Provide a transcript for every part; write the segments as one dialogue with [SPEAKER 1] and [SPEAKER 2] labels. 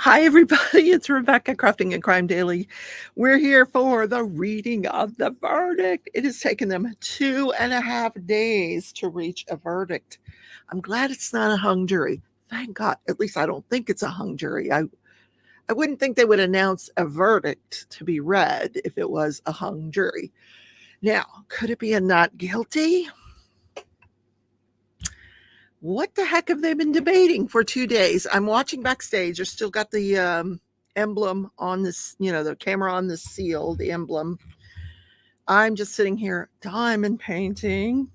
[SPEAKER 1] Hi, everybody. It's Rebecca, Crafting and Crime Daily. We're here for the reading of the verdict. It has taken them 2.5 days to reach a verdict. I'm glad it's not a hung jury. Thank God. At least I don't think it's a hung jury. I wouldn't think they would announce a verdict to be read if it was a hung jury. Now, could it be a not guilty? What the heck have they been debating for 2 days? I'm watching backstage. They're still got the emblem on this, the camera on the seal, the emblem. I'm just sitting here diamond painting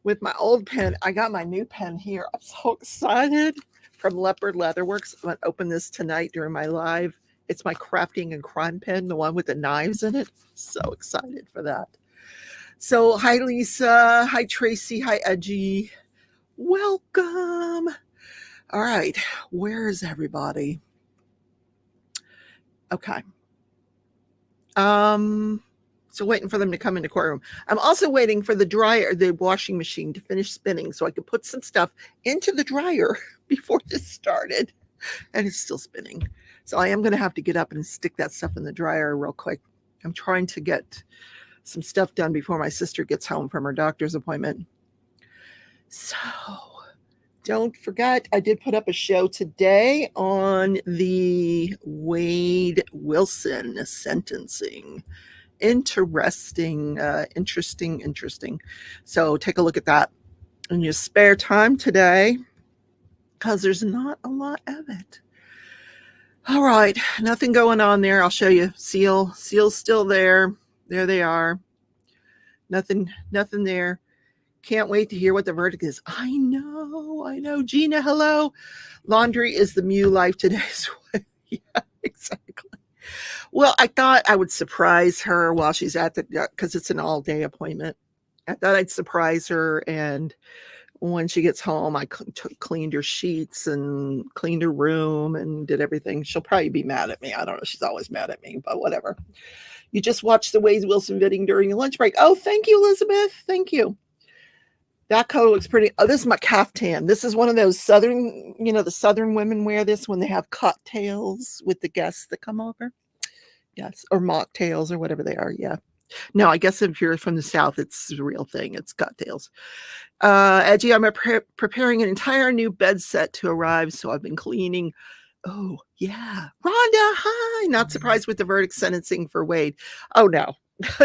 [SPEAKER 1] with my old pen. I got my new pen here. I'm so excited, from Leopard Leatherworks. I'm going to open this tonight during my live. It's my Crafting and Crime pen, the one with the knives in it. So excited for that. So hi, Lisa. Hi, Tracy. Hi, Edgy. Welcome. All right, where is everybody? Okay. So waiting for them to come into courtroom. I'm also waiting for the washing machine to finish spinning so I could put some stuff into the dryer before this started, and it's still spinning. So I am going to have to get up and stick that stuff in the dryer real quick. I'm trying to get some stuff done before my sister gets home from her doctor's appointment. So don't forget, I did put up a show today on the Wade Wilson sentencing. Interesting. So take a look at that in your spare time today, because there's not a lot of it. All right, nothing going on there. I'll show you. Seal's still there. There they are. Nothing there. Can't wait to hear what the verdict is. I know. Gina, hello. Laundry is the Mew life today. Yeah, exactly. Well, I thought I would surprise her while she's at because it's an all-day appointment. I thought I'd surprise her, and when she gets home, I cleaned her sheets and cleaned her room and did everything. She'll probably be mad at me. I don't know. She's always mad at me, but whatever. You just watched the Wade Wilson video during your lunch break. Oh, thank you, Elizabeth. Thank you. That color looks pretty. Oh, this is my caftan. This is one of those southern, the southern women wear this when they have cocktails with the guests that come over. Yes, or mocktails or whatever they are. Yeah. No, I guess if you're from the South, it's a real thing. It's cocktails. Edgy, I'm preparing an entire new bed set to arrive, so I've been cleaning. Oh, yeah. Rhonda, hi. Not surprised with the verdict sentencing for Wade. Oh, no.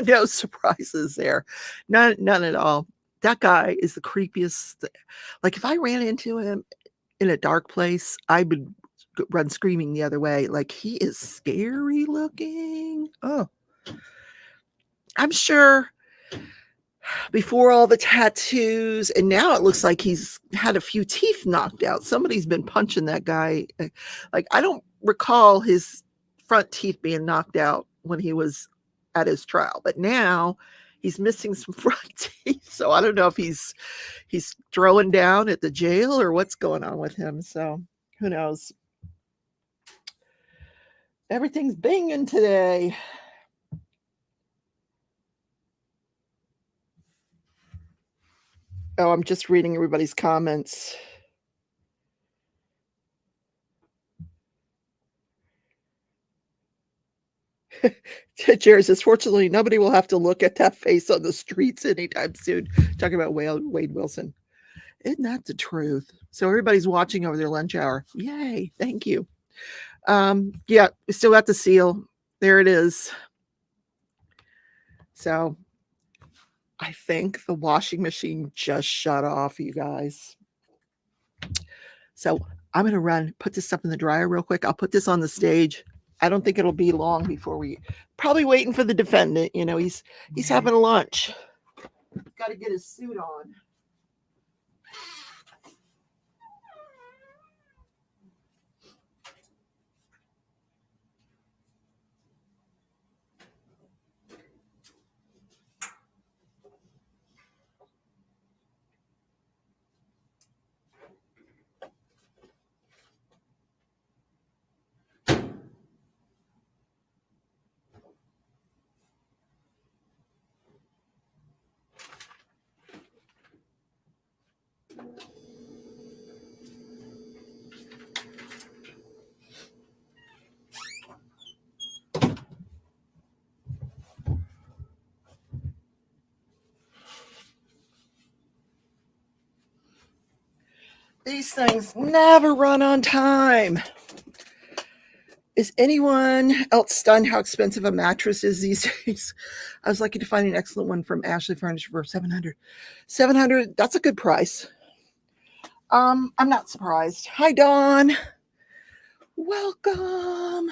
[SPEAKER 1] No surprises there. None at all. That guy is the creepiest. Like, if I ran into him in a dark place, I would run screaming the other way. Like, he is scary looking. Oh, I'm sure before all the tattoos, and now it looks like he's had a few teeth knocked out. Somebody's been punching that guy. Like, I don't recall his front teeth being knocked out when he was at his trial, but now he's missing some front teeth. So I don't know if he's throwing down at the jail or what's going on with him. So who knows? Everything's binging today. Oh, I'm just reading everybody's comments. Jared says, fortunately, nobody will have to look at that face on the streets anytime soon. Talking about Wade Wilson. Isn't that the truth? So everybody's watching over their lunch hour. Yay. Thank you. Yeah, we still got the seal. There it is. So I think the washing machine just shut off, you guys. So I'm going to put this stuff in the dryer real quick. I'll put this on the stage. I don't think it'll be long before probably waiting for the defendant. He's having lunch. Got to get his suit on. These things never run on time. Is anyone else stunned how expensive a mattress is these days? I was lucky to find an excellent one from Ashley Furniture for $700. $700, that's a good price. I'm not surprised. Hi, Dawn. Welcome.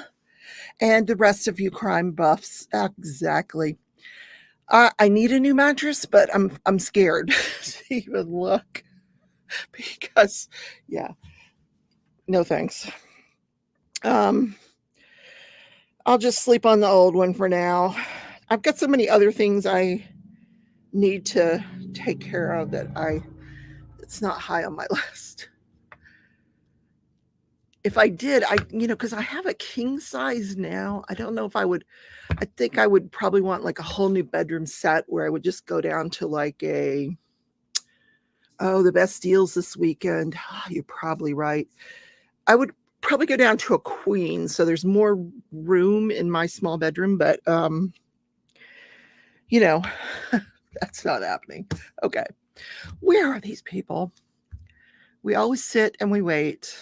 [SPEAKER 1] And the rest of you crime buffs. Exactly. I need a new mattress, but I'm scared to even look because, yeah, no thanks. I'll just sleep on the old one for now. I've got so many other things I need to take care of that it's not high on my list. If I did, because I have a king size now. I don't know if I think I would probably want like a whole new bedroom set where I would just go down to like the best deals this weekend. Oh, you're probably right. I would probably go down to a queen. So there's more room in my small bedroom, but, that's not happening. Okay. Where are these people? We always sit and we wait.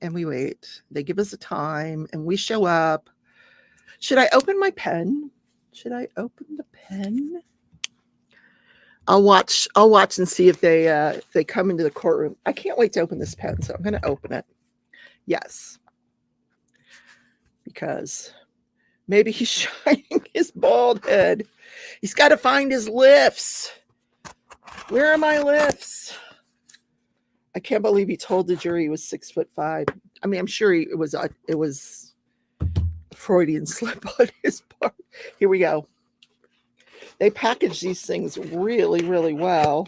[SPEAKER 1] And we wait. They give us a time and we show up. Should I open my pen? Should I open the pen? I'll watch and see if they come into the courtroom. I can't wait to open this pen, so I'm going to open it. Yes. Because maybe he's shining his bald head. He's got to find his lifts. Where are my lifts? I can't believe he told the jury he was 6'5". I mean, I'm sure it was a Freudian slip on his part. Here we go. They package these things really, really well.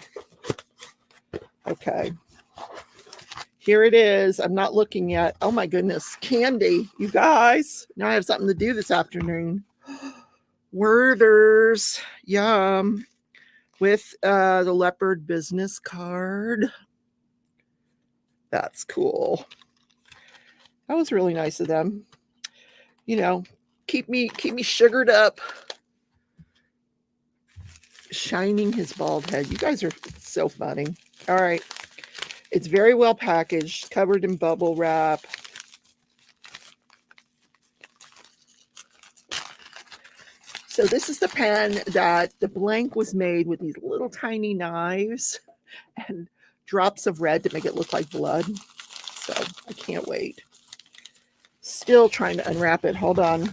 [SPEAKER 1] Okay. Here it is. I'm not looking yet. Oh my goodness. Candy, you guys. Now I have something to do this afternoon. Werther's. Yum. With the leopard business card. That's cool. That was really nice of them. Keep me sugared up. Shining his bald head. You guys are so funny. All right. It's very well packaged, covered in bubble wrap. So this is the pen that the blank was made with these little tiny knives and drops of red to make it look like blood. So I can't wait. Still trying to unwrap it. Hold on.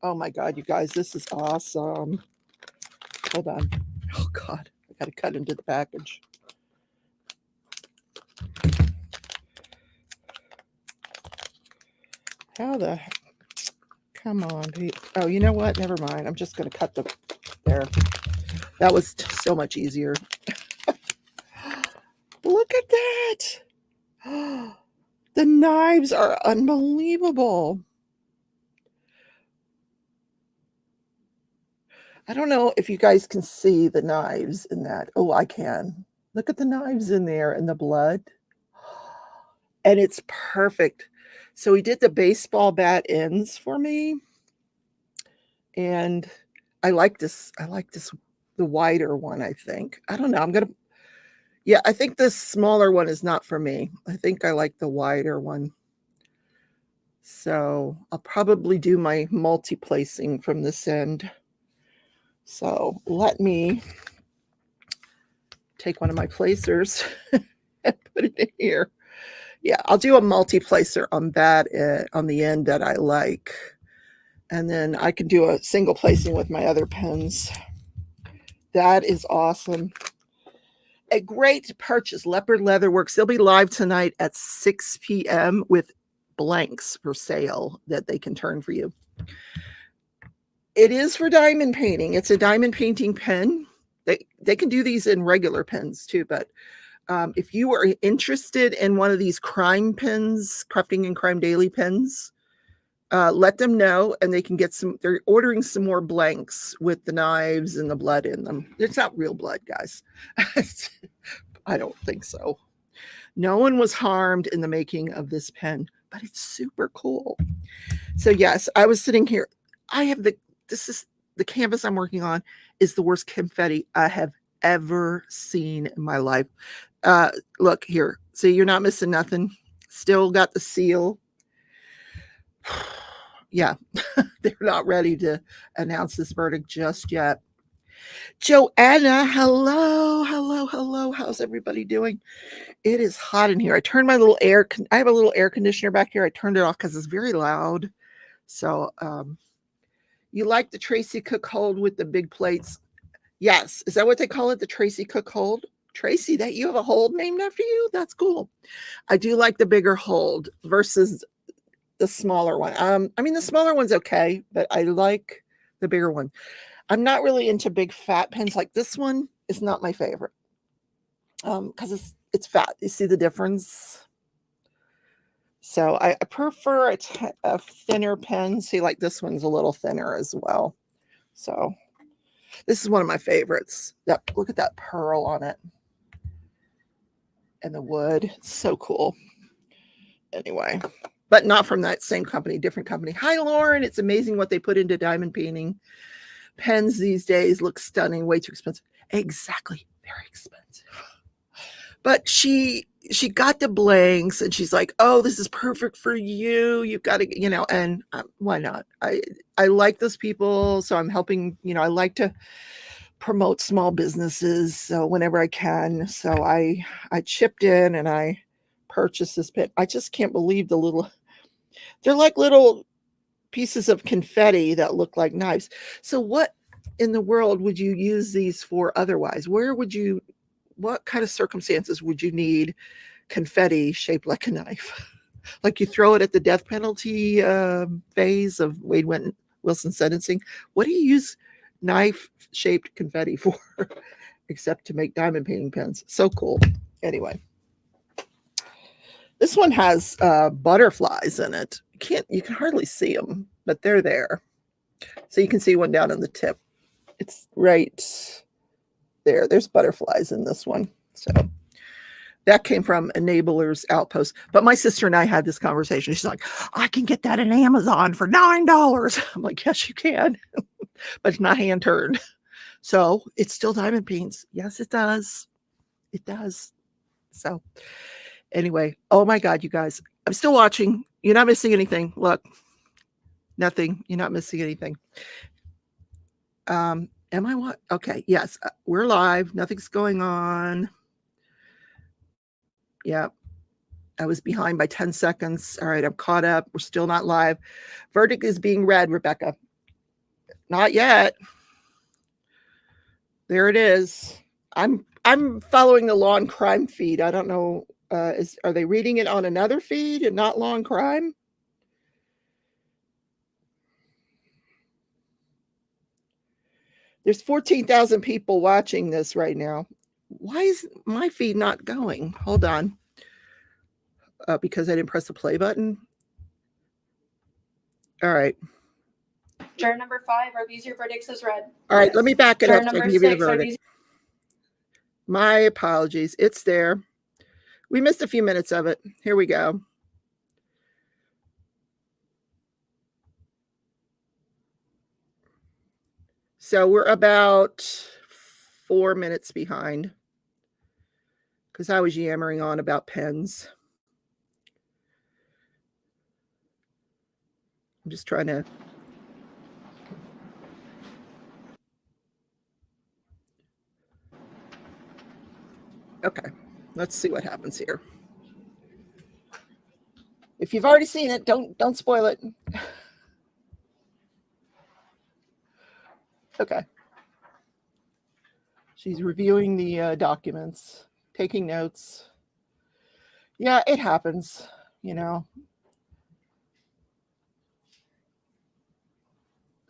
[SPEAKER 1] Oh my God, you guys, this is awesome. Hold on. Oh God, I got to cut into the package. How the heck? Come on. Oh, you know what? Never mind. I'm just going to cut there. That was so much easier. Look at that. The knives are unbelievable. I don't know if you guys can see the knives in that. Oh, I can. Look at the knives in there and the blood. And it's perfect. So he did the baseball bat ends for me. And I like this. The wider one, I think. I don't know. I think the smaller one is not for me. I think I like the wider one. So I'll probably do my multi-placing from this end. So let me take one of my placers and put it in here. Yeah, I'll do a multi-placer on that on the end that I like. And then I can do a single placing with my other pens. That is awesome. A great purchase, Leopard Leatherworks. They'll be live tonight at 6 p.m. with blanks for sale that they can turn for you. It is for diamond painting. It's a diamond painting pen. They can do these in regular pens too, but if you are interested in one of these crime pens, Crafting and Crime Daily pens, let them know and they can get some. They're ordering some more blanks with the knives and the blood in them. It's not real blood, guys. I don't think so. No one was harmed in the making of this pen, but it's super cool. So yes, I was sitting here. This is the canvas I'm working on is the worst confetti I have ever seen in my life. Look here. See, you're not missing nothing. Still got the seal. Yeah, they're not ready to announce this verdict just yet. Joanna, hello, hello, hello. How's everybody doing? It is hot in here. I turned my little I have a little air conditioner back here. I turned it off because it's very loud. So, you like the Tracy Cook hold with the big plates? Yes. Is that what they call it? The Tracy Cook hold? Tracy, that you have a hold named after you? That's cool. I do like the bigger hold versus the smaller one. I mean, the smaller one's okay, but I like the bigger one. I'm not really into big fat pens. Like this one is not my favorite. Because it's fat. You see the difference? So I prefer a thinner pen. See, like this one's a little thinner as well. So this is one of my favorites. Look at that pearl on it. And the wood. It's so cool. Anyway, but not from that same company, different company. Hi, Lauren. It's amazing what they put into diamond painting. Pens these days look stunning. Way too expensive. Exactly. Very expensive. But she got the blanks and she's like, oh, this is perfect for you. You've got to, and why not? I like those people. So I'm helping, I like to promote small businesses. So whenever I can. So I chipped in and I purchased this pen. I just can't believe they're like little pieces of confetti that look like knives. So what in the world would you use these for otherwise? What kind of circumstances would you need confetti shaped like a knife? Like you throw it at the death penalty phase of Wade Wilson sentencing. What do you use knife-shaped confetti for except to make diamond painting pens? So cool. Anyway, this one has butterflies in it. You can hardly see them, but they're there. So you can see one down on the tip. It's right there. There's butterflies in this one. So that came from Enabler's Outpost. But my sister and I had this conversation. She's like, I can get that in Amazon for $9. I'm like, yes, you can. But it's not hand turned. So it's still diamond paints. Yes, it does. It does. So anyway, oh my God, you guys, I'm still watching. You're not missing anything. Look, nothing. You're not missing anything. Am I what? Okay. Yes, we're live. Nothing's going on. Yeah. I was behind by 10 seconds. All right. I'm caught up. We're still not live. Verdict is being read, Rebecca. Not yet. There it is. I'm following the Law and Crime feed. I don't know. Are they reading it on another feed and not Law and Crime? There's 14,000 people watching this right now. Why is my feed not going? Hold on. Because I didn't press the play button. All right.
[SPEAKER 2] Juror number 5, are these your verdicts as read?
[SPEAKER 1] All right, let me back it
[SPEAKER 2] Juror
[SPEAKER 1] up so I
[SPEAKER 2] number
[SPEAKER 1] can give you the
[SPEAKER 2] 6,
[SPEAKER 1] verdict. My apologies. It's there. We missed a few minutes of it. Here we go. So we're about 4 minutes behind because I was yammering on about pens. I'm just trying to. Okay, let's see what happens here. If you've already seen it, don't spoil it. Okay. She's reviewing the documents, taking notes. Yeah, it happens,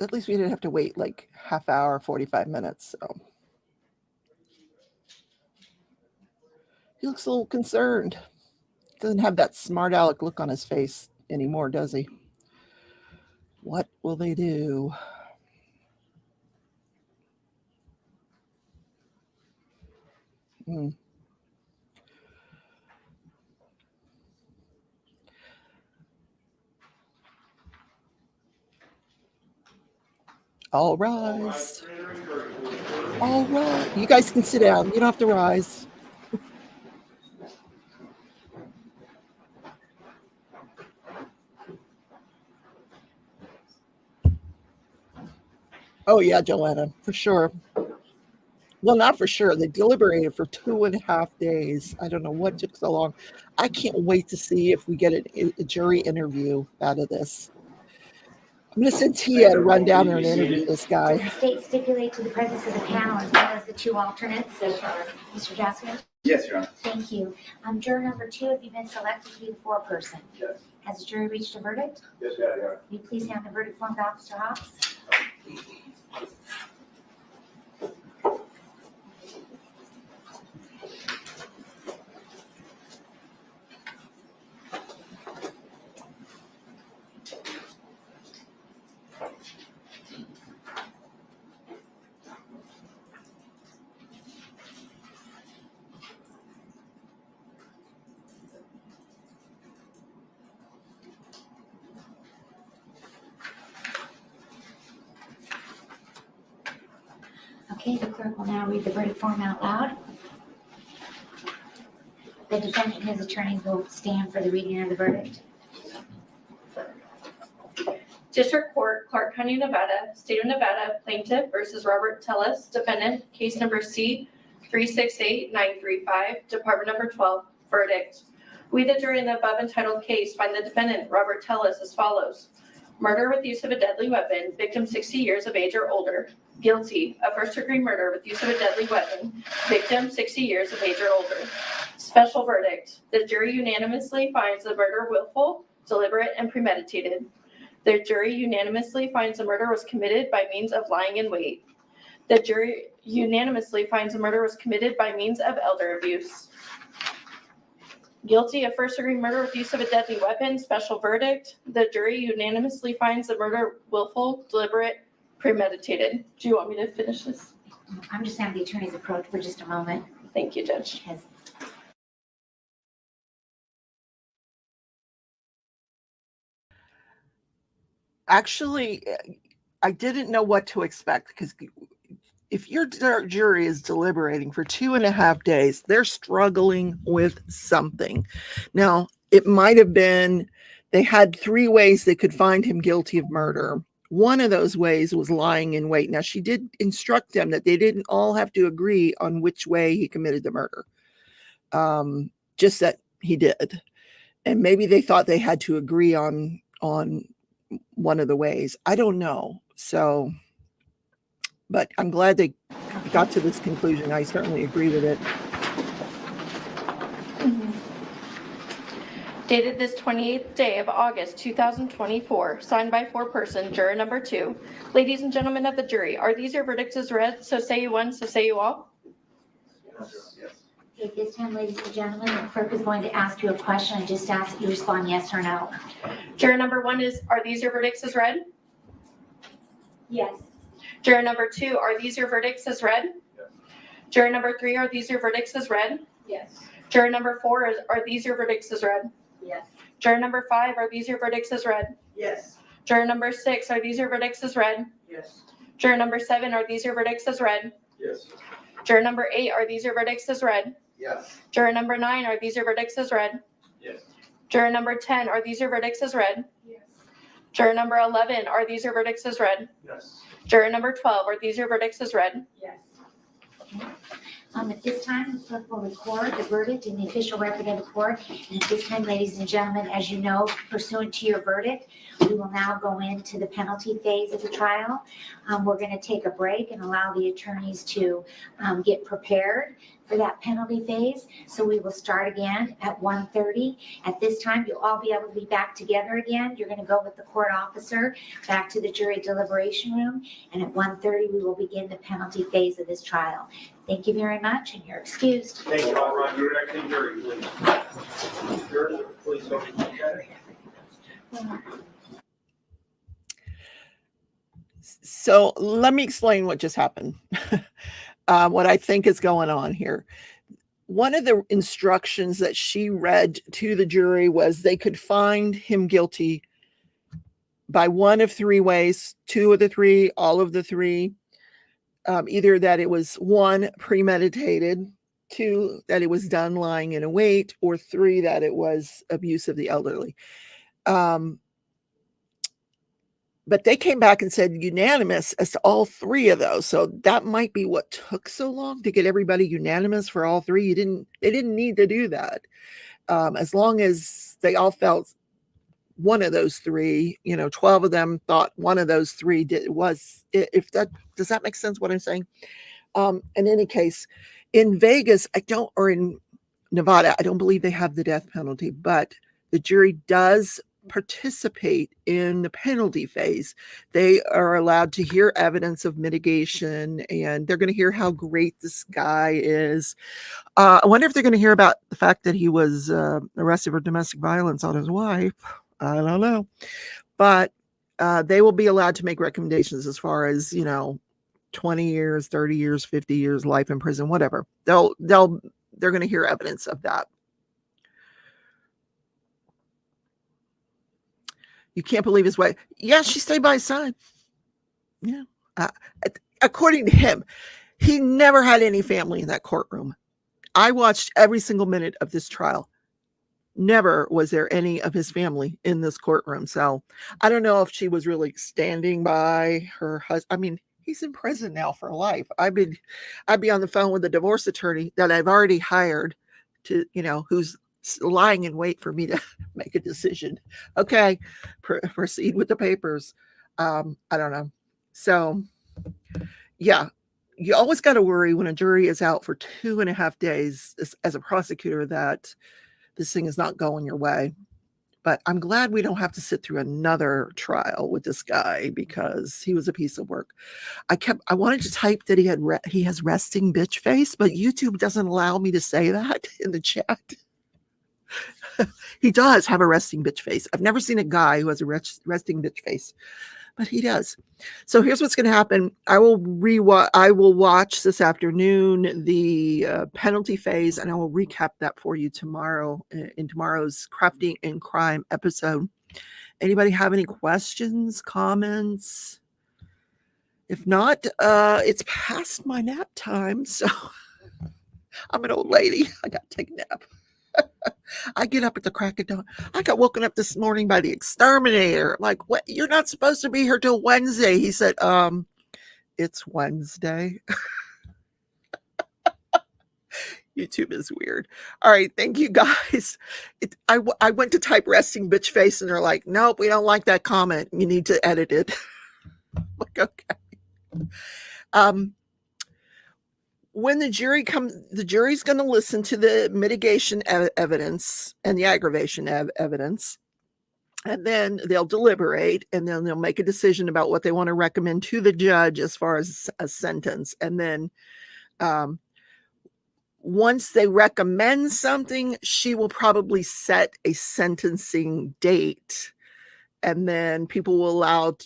[SPEAKER 1] At least we didn't have to wait like half hour, 45 minutes. So he looks a little concerned. Doesn't have that smart aleck look on his face anymore, does he? What will they do? All rise. All right. You guys can sit down. You don't have to rise. Oh, yeah, Joanna, for sure. Well, not for sure. They deliberated for 2.5 days. I don't know what took so long. I can't wait to see if we get a jury interview out of this. I'm going to send Tia to run down there and interview this guy.
[SPEAKER 3] Does the state stipulate to the presence of the panel as well as the two alternates? Mr. Jasper?
[SPEAKER 4] Yes, Your Honor.
[SPEAKER 3] Thank you. Juror number 2, have you been selected to be the foreperson?
[SPEAKER 4] Yes.
[SPEAKER 3] Has the jury reached a verdict?
[SPEAKER 4] Yes, Your Honor.
[SPEAKER 3] Will you please hand the verdict form to Officer Hawks? Okay, the clerk will now read the verdict form out loud. The defendant and his attorneys will stand for the reading of the verdict.
[SPEAKER 2] District Court, Clark County, Nevada, State of Nevada, Plaintiff versus Robert Tellis, Defendant, case number C-368935, Department number 12, verdict. We, the jury in the above entitled case, find the defendant, Robert Tellis, as follows. Murder with use of a deadly weapon, victim 60 years of age or older. Guilty of first-degree murder with use of a deadly weapon, victim 60 years of age or older. Special verdict. The jury unanimously finds the murder willful, deliberate, and premeditated. The jury unanimously finds the murder was committed by means of lying in wait. The jury unanimously finds the murder was committed by means of elder abuse. Guilty of first-degree murder with use of a deadly weapon, special verdict. The jury unanimously finds the murder willful, deliberate, premeditated. Do you want me to finish this?
[SPEAKER 3] I'm just having the attorney's approach for just a moment.
[SPEAKER 2] Thank you, Judge.
[SPEAKER 3] Because
[SPEAKER 1] Actually, I didn't know what to expect because if your jury is deliberating for 2.5 days, they're struggling with something. Now, it might have been they had 3 ways they could find him guilty of murder. One of those ways was lying in wait. Now, she did instruct them that they didn't all have to agree on which way he committed the murder, just that he did. And maybe they thought they had to agree on one of the ways. I don't know. So, but I'm glad they got to this conclusion. I certainly agree with it.
[SPEAKER 2] Dated this 28th day of August 2024, signed by foreperson, juror number 2. Ladies and gentlemen of the jury, are these your verdicts as read? So say you one, so say you all.
[SPEAKER 4] Yes.
[SPEAKER 3] at this time, ladies and gentlemen, the clerk is going to ask you a question. I just ask that you respond yes or no.
[SPEAKER 2] Juror number 1 is, are these your verdicts as read?
[SPEAKER 3] Yes.
[SPEAKER 2] Juror number 2, are these your verdicts as read?
[SPEAKER 4] Yes.
[SPEAKER 2] Juror number 3, are these your verdicts as read?
[SPEAKER 3] Yes.
[SPEAKER 2] Juror number 4, are these your verdicts as read?
[SPEAKER 3] Yes.
[SPEAKER 2] Juror number 5, are these your verdicts as read?
[SPEAKER 5] Yes.
[SPEAKER 2] Juror number 6, are these your verdicts as read?
[SPEAKER 5] Yes.
[SPEAKER 2] Juror number 7, are these your verdicts as read?
[SPEAKER 4] Yes.
[SPEAKER 2] Juror number 8, are these your verdicts as read?
[SPEAKER 4] Yes.
[SPEAKER 2] Juror number 9, are these your verdicts as read?
[SPEAKER 4] Yes.
[SPEAKER 2] Juror number 10, are these your verdicts as read?
[SPEAKER 5] Yes.
[SPEAKER 2] Juror number 11, are these your verdicts as read?
[SPEAKER 4] Yes.
[SPEAKER 2] Juror number 12, are these your verdicts as read?
[SPEAKER 5] Yes.
[SPEAKER 3] At this time, the clerk will record the verdict in the official record of the court. And at this time, ladies and gentlemen, as you know, pursuant to your verdict, we will now go into the penalty phase of the trial. We're going to take a break and allow the attorneys to get prepared for that penalty phase. So we will start again at 1:30. At this time, you'll all be able to be back together again. You're going to go with the court officer back to the jury deliberation room. And at 1:30, we will begin the penalty phase of this trial. Thank you very much, and you're excused.
[SPEAKER 4] Thank you all. Ron, you're acting jury, please. Jurors, please don't be okay.
[SPEAKER 1] So let me explain what just happened. What I think is going on here. One of the instructions that she read to the jury was they could find him guilty by one of 3 ways, 2 of the 3, all of the 3. Either that it was 1, premeditated, 2, that it was done lying in wait, or 3, that it was abuse of the elderly. but they came back and said unanimous as to all three of those. So that might be what took so long to get everybody unanimous for all three. They didn't need to do that. As long as they all felt one of those three, 12 of them thought one of those three if that, does that make sense what I'm saying? In any case, in Vegas, or in Nevada, I don't believe they have the death penalty, but the jury does participate in the penalty phase. They are allowed to hear evidence of mitigation, and they're going to hear how great this guy is. I wonder if they're going to hear about the fact that he was arrested for domestic violence on his wife. I don't know. But they will be allowed to make recommendations as far as, 20 years, 30 years, 50 years, life in prison, whatever. They're going to hear evidence of that. You can't believe his wife. Yeah, she stayed by his side. Yeah. According to him, he never had any family in that courtroom. I watched every single minute of this trial. Never was there any of his family in this courtroom. So I don't know if she was really standing by her husband. I mean, he's in prison now for life. I'd be on the phone with a divorce attorney that I've already hired to, who's lying in wait for me to make a decision. Okay, proceed with the papers. I don't know. So yeah, you always got to worry when a jury is out for 2.5 days as a prosecutor that this thing is not going your way. But I'm glad we don't have to sit through another trial with this guy because he was a piece of work. I wanted to type that he has resting bitch face, but YouTube doesn't allow me to say that in the chat. He does have a resting bitch face. I've never seen a guy who has a resting bitch face, but he does. So here's what's going to happen. I will watch this afternoon the penalty phase, and I will recap that for you tomorrow in tomorrow's Crafting and Crime episode. Anybody have any questions, comments? If not, it's past my nap time, so I'm an old lady. I got to take a nap. I get up at the crack of dawn. I got woken up this morning by the exterminator. Like, what? You're not supposed to be here till Wednesday. He said, it's Wednesday. YouTube is weird. All right. Thank you guys. I went to type resting bitch face and they're like, nope, we don't like that comment. You need to edit it. Like, okay. When the jury comes, the jury's going to listen to the mitigation evidence and the aggravation evidence, and then they'll deliberate, and then they'll make a decision about what they want to recommend to the judge as far as a sentence. And then once they recommend something, she will probably set a sentencing date, and then people will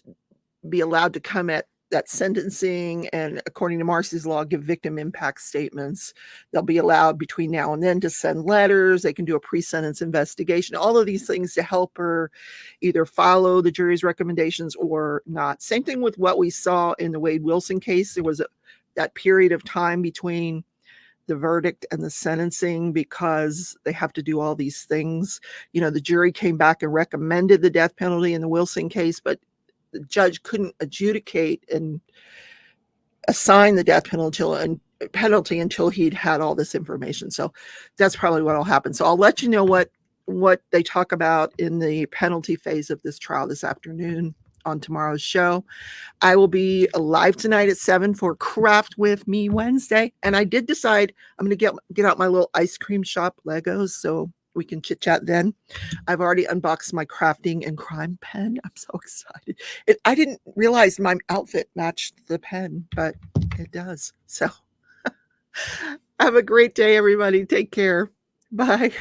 [SPEAKER 1] be allowed to come at that sentencing, and according to Marcy's law, give victim impact statements. They'll be allowed between now and then to send letters. They can do a pre-sentence investigation, all of these things to help her either follow the jury's recommendations or not. Same thing with what we saw in the Wade Wilson case. There was that period of time between the verdict and the sentencing because they have to do all these things. The jury came back and recommended the death penalty in the Wilson case, but the judge couldn't adjudicate and assign the death penalty until he'd had all this information. So that's probably what will happen. So I'll let you know what they talk about in the penalty phase of this trial this afternoon on tomorrow's show. I will be live tonight at 7 for Craft With Me Wednesday. And I did decide I'm going to get out my little ice cream shop Legos so we can chit chat then. I've already unboxed my Crafting and Crime pen. I'm so excited. I didn't realize my outfit matched the pen, but it does. So have a great day, everybody. Take care. Bye.